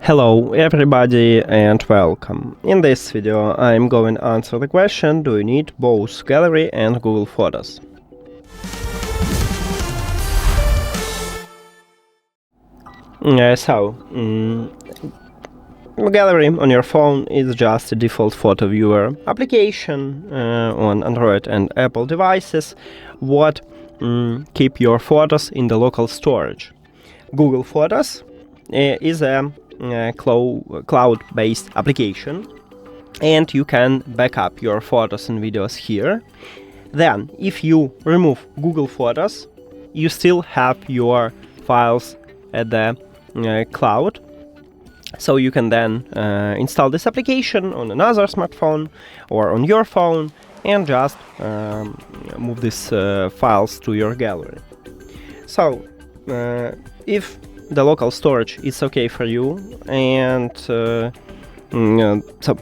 Hello everybody and welcome. In this video I'm going to answer the question: do you need both Gallery and Google Photos? Gallery on your phone is just a default photo viewer application on Android and Apple devices what keep your photos in the local storage. Google Photos is a cloud-based application, and you can back up your photos and videos here. Then, if you remove Google Photos, you still have your files at the cloud. So you can then install this application on another smartphone or on your phone and just move these files to your gallery. So if the local storage is okay for you, and so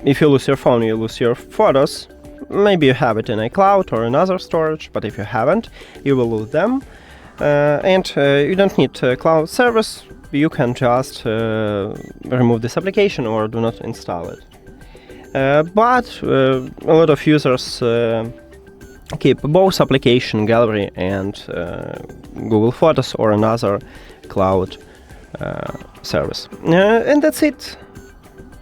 if you lose your phone, you lose your photos. Maybe you have it in a cloud or another storage, but if you haven't, you will lose them. And you don't need cloud service. You can just remove this application or do not install it. But a lot of users keep both application, Gallery and Google Photos or another cloud service. And that's it.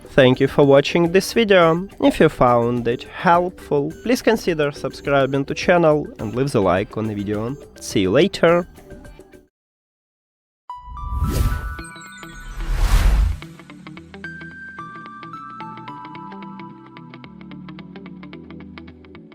Thank you for watching this video. If you found it helpful, please consider subscribing to channel and leave the like on the video. See you later.